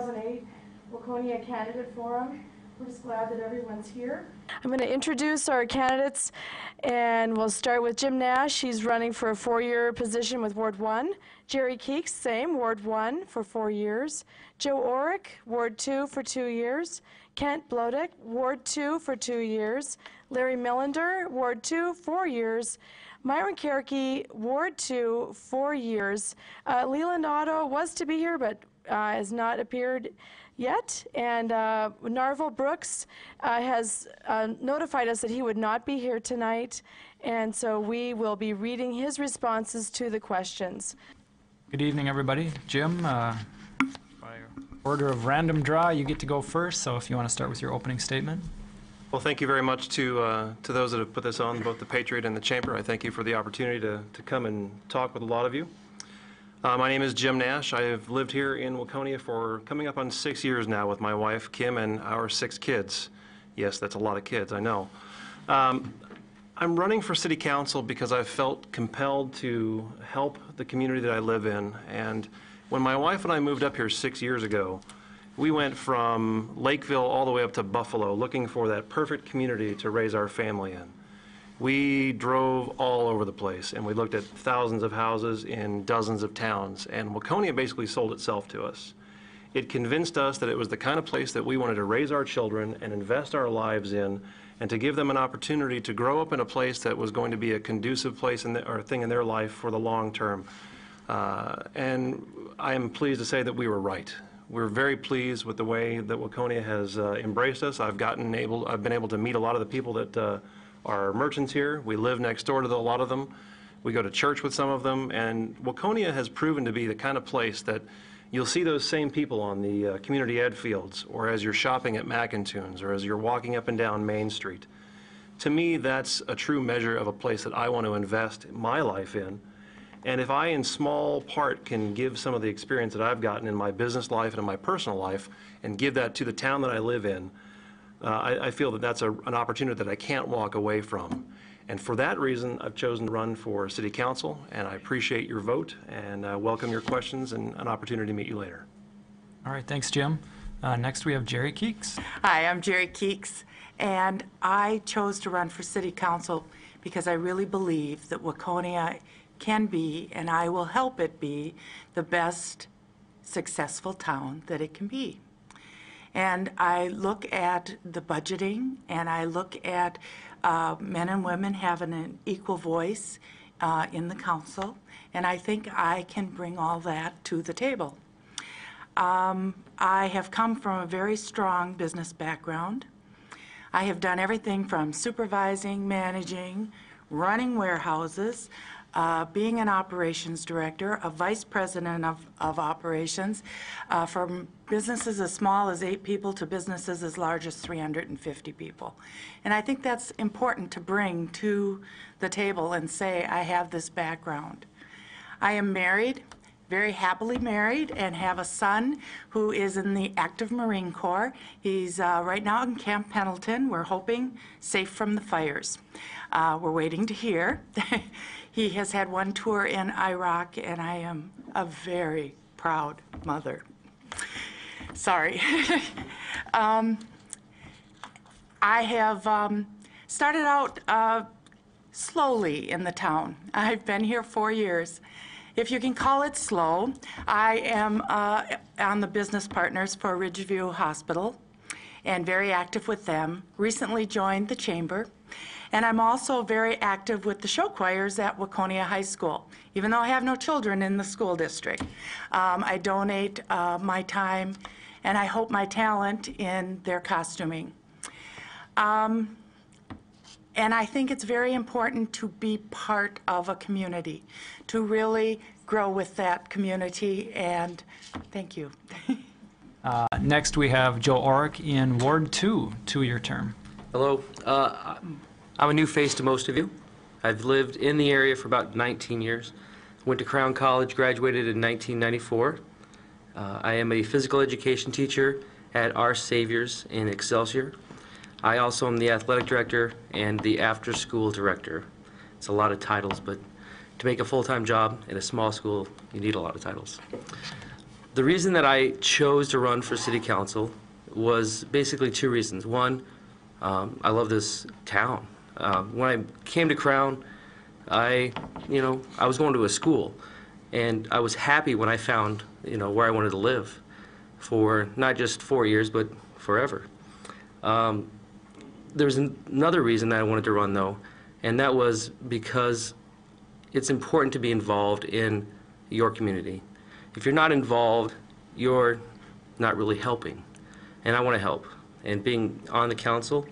2008 Waconia Candidate Forum. We're just glad that everyone's here. I'm going to introduce our candidates, and we'll start with Jim Nash. He's running for a 4-year position with Ward 1. Jerry Keeks, same, Ward 1 for 4 years. Joe Orrick, Ward 2 for 2 years. Kent Blodick, Ward 2 for 2 years. Larry Millender, Ward 2, 4 years. Myron Kierke, Ward 2, 4 years. Leland Otto was to be here, but has not appeared yet. And Narvel Brooks has notified us that he would not be here tonight. And so we will be reading his responses to the questions. Good evening, everybody. Jim, by order of random draw, you get to go first. So if you want to start with your opening statement. Well, thank you very much to those that have put this on, both the Patriot and the Chamber. I thank you for the opportunity to come and talk with a lot of you. My name is Jim Nash. I have lived here in Waconia for coming up on 6 years now with my wife, Kim, and our 6 kids. Yes, that's a lot of kids, I know. I'm running for City Council because I felt compelled to help the community that I live in. And when my wife and I moved up here 6 years ago, we went from Lakeville all the way up to Buffalo looking for that perfect community to raise our family in. We drove all over the place and we looked at thousands of houses in dozens of towns, and Waconia basically sold itself to us. It convinced us that it was the kind of place that we wanted to raise our children and invest our lives in, and to give them an opportunity to grow up in a place that was going to be a conducive place or thing in their life for the long term. And I am pleased to say that we were right. We're very pleased with the way that Waconia has embraced us. I've been able to meet a lot of the people that are merchants here. We live next door to a lot of them. We go to church with some of them, and Waconia has proven to be the kind of place that you'll see those same people on the community ed fields, or as you're shopping at McIntoons, or as you're walking up and down Main Street. To me, that's a true measure of a place that I want to invest my life in. And if I, in small part, can give some of the experience that I've gotten in my business life and in my personal life, and give that to the town that I live in, I feel that that's an opportunity that I can't walk away from. And for that reason, I've chosen to run for City Council, and I appreciate your vote, and welcome your questions and an opportunity to meet you later. All right, thanks, Jim. Next, we have Jerry Keeks. Hi, I'm Jerry Keeks, and I chose to run for City Council because I really believe that Waconia can be, and I will help it be, the best successful town that it can be. And I look at the budgeting, and I look at men and women having an equal voice in the council, and I think I can bring all that to the table. I have come from a very strong business background. I have done everything from supervising, managing, running warehouses, being an operations director, a vice president of operations, from businesses as small as 8 people to businesses as large as 350 people. And I think that's important to bring to the table and say, I have this background. I am married, very happily married, and have a son who is in the active Marine Corps. He's right now in Camp Pendleton. We're hoping safe from the fires. We're waiting to hear. He has had one tour in Iraq, and I am a very proud mother. Sorry. I have started out slowly in the town. I've been here 4 years. If you can call it slow, I am on the business partners for Ridgeview Hospital and very active with them. Recently joined the Chamber. And I'm also very active with the show choirs at Waconia High School, even though I have no children in the school district. I donate my time and I hope my talent in their costuming. And I think it's very important to be part of a community, to really grow with that community, and thank you. Next, we have Joe Orrick in Ward 2, 2-year term. Hello. I'm a new face to most of you. I've lived in the area for about 19 years. Went to Crown College, graduated in 1994. I am a physical education teacher at Our Saviors in Excelsior. I also am the athletic director and the after-school director. It's a lot of titles, but to make a full-time job in a small school, you need a lot of titles. The reason that I chose to run for city council was basically two reasons. One, I love this town. When I came to Crown, I was going to a school, and I was happy when I found, where I wanted to live for not just 4 years, but forever. There's another reason that I wanted to run, though, and that was because it's important to be involved in your community. If you're not involved, you're not really helping, and I want to help. And being on the council,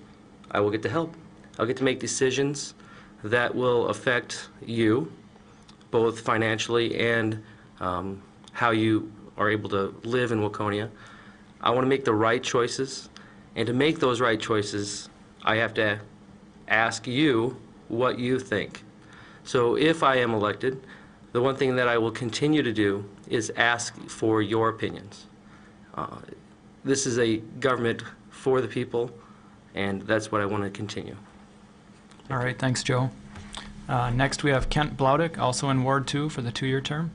I will get to help. I'll get to make decisions that will affect you, both financially and how you are able to live in Waconia. I want to make the right choices, and to make those right choices, I have to ask you what you think. So if I am elected, the one thing that I will continue to do is ask for your opinions. This is a government for the people, and that's what I want to continue. All right, thanks, Joe. Next, we have Kent Blaudick, also in Ward 2 for the 2-year term.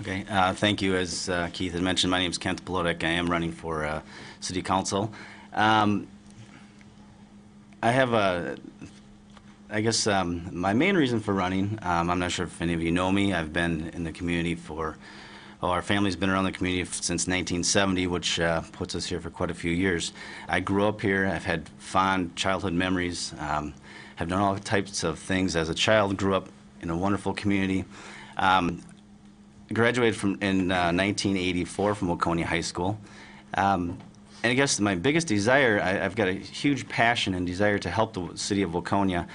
Okay, thank you. As Keith had mentioned, my name is Kent Blaudick. I am running for City Council. I have my main reason for running, I'm not sure if any of you know me. I've been in the community our family's been around the community since 1970, which puts us here for quite a few years. I grew up here. I've had fond childhood memories. Have done all types of things as a child. Grew up in a wonderful community. Graduated in 1984 from Waconia High School. And I guess my biggest desire, I've got a huge passion and desire to help the city of Waconia.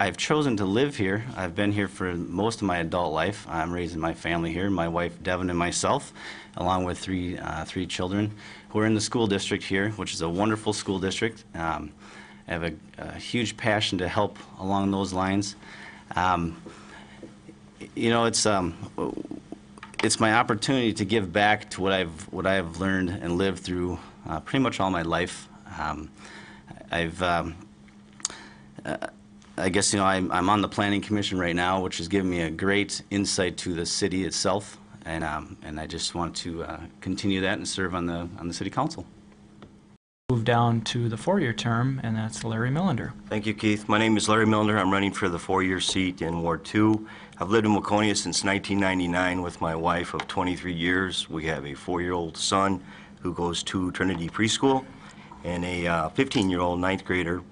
I've chosen to live here. I've been here for most of my adult life. I'm raising my family here, my wife Devin and myself, along with three children who are in the school district here, which is a wonderful school district. I have a huge passion to help along those lines. It's my opportunity to give back to what I've learned and lived through pretty much all my life. I guess I'm on the Planning Commission right now, which has given me a great insight to the city itself, and I just want to continue that and serve on the City Council. Move down to the 4-year term, and that's Larry Millender. Thank you, Keith. My name is Larry Millender. I'm running for the 4-year seat in Ward 2. I've lived in Waconia since 1999 with my wife of 23 years. We have a 4-year-old son who goes to Trinity Preschool and a 15-year-old 9th grader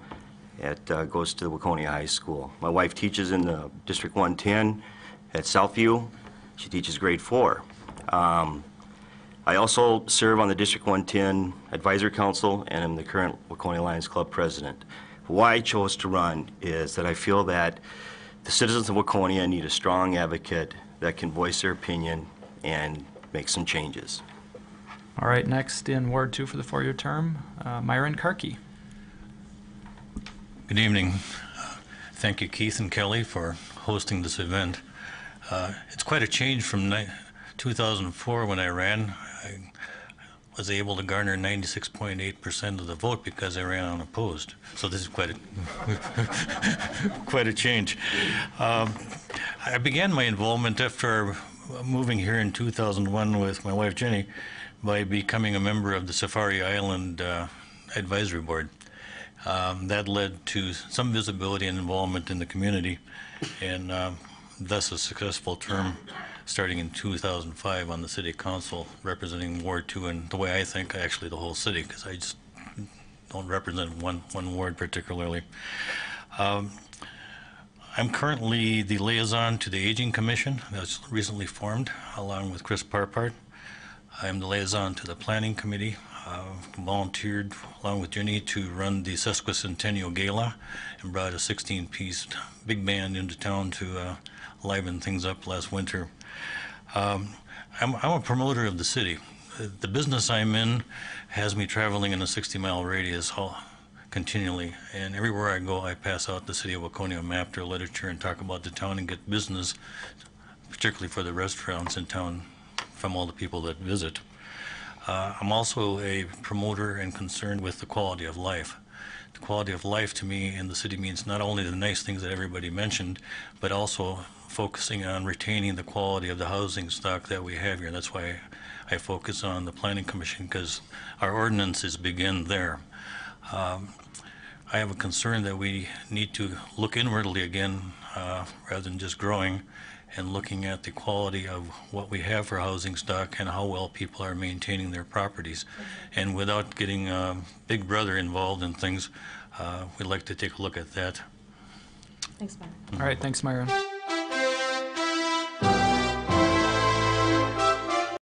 that goes to Waconia High School. My wife teaches in the District 110 at Southview. She teaches grade 4. I also serve on the District 110 Advisory Council and am the current Waconia Lions Club president. Why I chose to run is that I feel that the citizens of Waconia need a strong advocate that can voice their opinion and make some changes. All right, next in Ward 2 for the 4-year term, Myron Karki. Good evening. Thank you, Keith and Kelly, for hosting this event. It's quite a change from 2004 when I ran. I was able to garner 96.8% of the vote because I ran unopposed. So this is quite a change. I began my involvement after moving here in 2001 with my wife Jenny by becoming a member of the Safari Island Advisory Board. That led to some visibility and involvement in the community, and thus a successful term starting in 2005 on the City Council representing Ward 2, and the way I think, actually the whole city, because I just don't represent one ward particularly. I'm currently the liaison to the Aging Commission that's recently formed, along with Chris Parpart. I'm the liaison to the Planning Committee. Volunteered along with Jenny to run the Sesquicentennial Gala and brought a 16-piece big band into town to liven things up last winter. I'm a promoter of the city. The business I'm in has me traveling in a 60-mile radius continually, and everywhere I go I pass out the City of Waconia map or literature and talk about the town and get business, particularly for the restaurants in town, from all the people that visit. I'm also a promoter and concerned with the quality of life. the quality of life to me in the city means not only the nice things that everybody mentioned, but also focusing on retaining the quality of the housing stock that we have here. That's why I focus on the Planning Commission, because our ordinances begin there. I have a concern that we need to look inwardly again, rather than just growing, and looking at the quality of what we have for housing stock and how well people are maintaining their properties. And without getting Big Brother involved in things, we'd like to take a look at that. Thanks, Myron. All right, thanks, Myron.